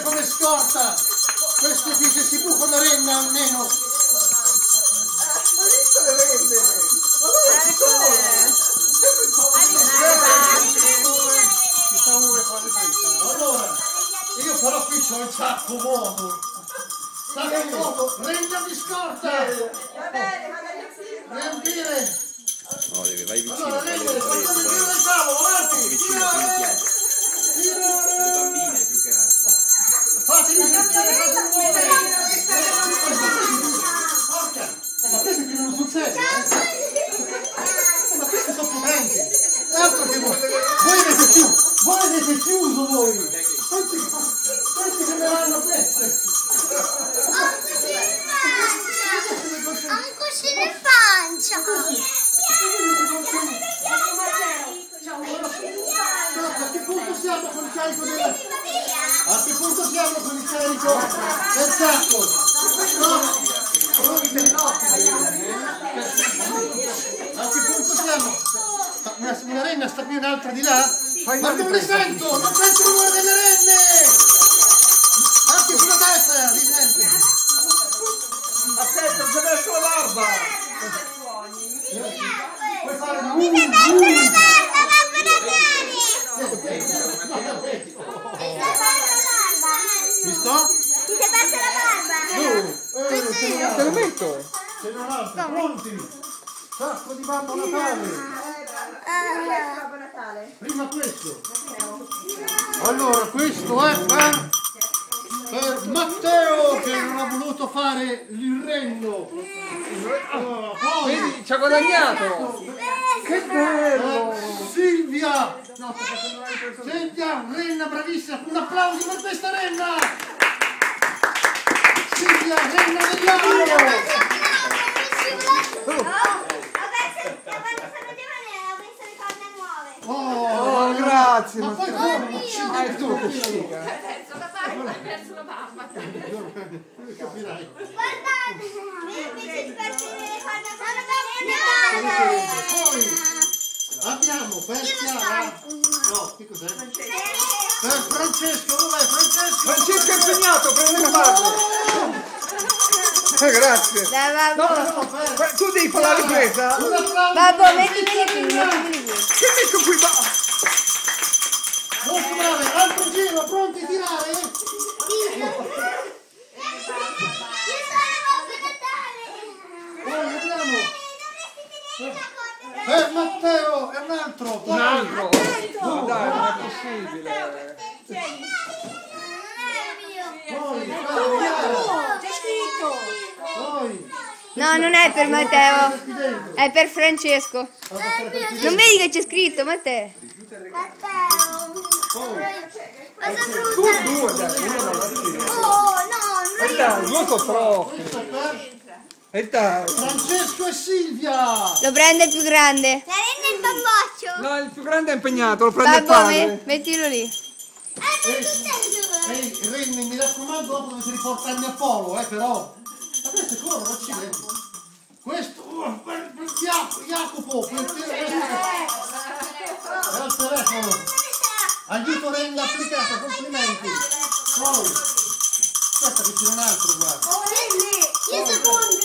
Come scorta queste dice si buca la renna almeno. Ma visto le renne? Ma dove ci sono? Chissà uno fa le fretta. Allora io però qui c'ho il sacco vuoto. Sacco vuoto, renna di scorta. Va bene, magari riempire. No, vai vicino, Allora fai renna, le portami il tiro del tavolo, avanti. vicino, primo piano. Le bambine più che altro. Fatemi sentire, fatemi muovere. Porca, ma questi tirano sul serio, ma questi sono potenti. Altro che voi avete chiuso voi. Questi sembreranno feste. Ha un cuscino in pancia. A che punto siamo con il carico della... A che punto siamo con il carico del sacco? No? A che punto siamo? Una renna sta qui, un'altra di là? Ma non le sento! Non sento il rumore delle renne! Anche sulla destra, li senti? aspetta, c'è messo la barba! Puoi fare un... Visto? Ti sei persa la barba? Te lo metto? Se non altro, pronti? Sacco di Babbo Natale! Babbo Natale. Prima questo. Allora, questo è per Matteo che non ha voluto fare il renno. Poi Vedi, ci ha guadagnato! Che bello! Silvia! Silvia, renna bravissima! Un applauso per questa renna! Silvia, renna dell'anno! Oh, grazie! Ma poi come? Ah, è tu che figa! Guardate, Capirai. invece di partire le corna Poi abbiamo per Chiara. No, che cos'è? Per Francesco, dov'è Francesco? Francesco è impegnato, prendi la parte! Grazie! No, tu devi fare la ripresa? Un applauso Babbo, per mettimi Francesco qui, Renna. mettimi qui. Che metto qui? Molto brave, altro giro, pronti a tirare? Io sono Babbo Natale. Poi vediamo. Per Matteo è un altro. Poi. Un altro! Ma dai, non è possibile! Poi, C'è scritto. poi. No, non è per Matteo, è per Francesco. Non vedi che c'è scritto, Matteo? Matteo. Cosa Tu brutta. due, dai, uno dalla Oh, no, E dai, due sono troppi! Questo per E dai! Francesco e Silvia. Lo prende il più grande. la rende il bamboccio. No, il più grande è impegnato, lo prende il Babbo, padre! mettilo lì. Ehi, Renni, mi raccomando, dopo dovete riportarmi a polo, però. Ma queste corrono, accidenti. Questo, per Jacopo, questo è al telefono. Aiuto Renna applicata, complimenti. Poi, aspetta che c'è un altro, guarda. Io secondo.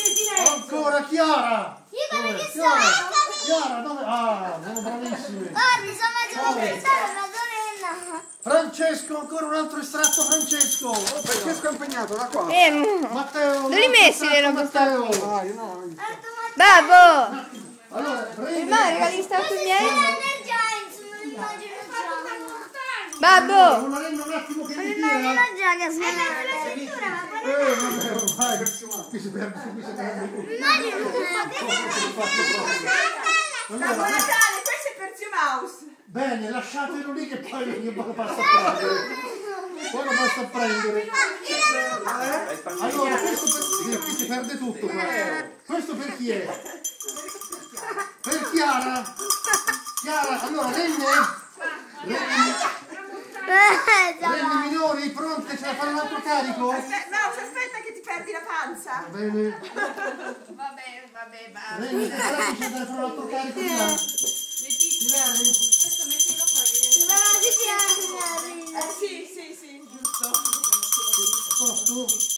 Ancora Chiara. Io come che Chiara, sono? Chiara, dove? Ah, sono bravissime. Guardi, sono mezzo pensare, ma dove Francesco, ancora un altro estratto Francesco. Francesco è impegnato, da qua! Matteo, Dove li messi le robe Matteo? Ah, io no! Babbo, Allora, prendi. ma regali stati miei? l'energia, sono l'immagine già. Babbo, Una renna un attimo che mi tira. L'energia che sbagliata. Vabbè, ormai, qui si perde, qui si perde. Babbo Natale, questo è per Zio Mouse! Bene, lasciatelo lì che poi io lo passo a prendere. Poi lo passo a prendere. Allora, questo per... Qui si perde tutto, guarda. Questo per chi è? Per Chiara. Chiara, allora, renne minori, pronte? Ce la fanno un altro carico? No, aspetta che ti perdi la panza! Va bene. Vabbè, Renne, c'è da fare un altro carico di là. Tirare.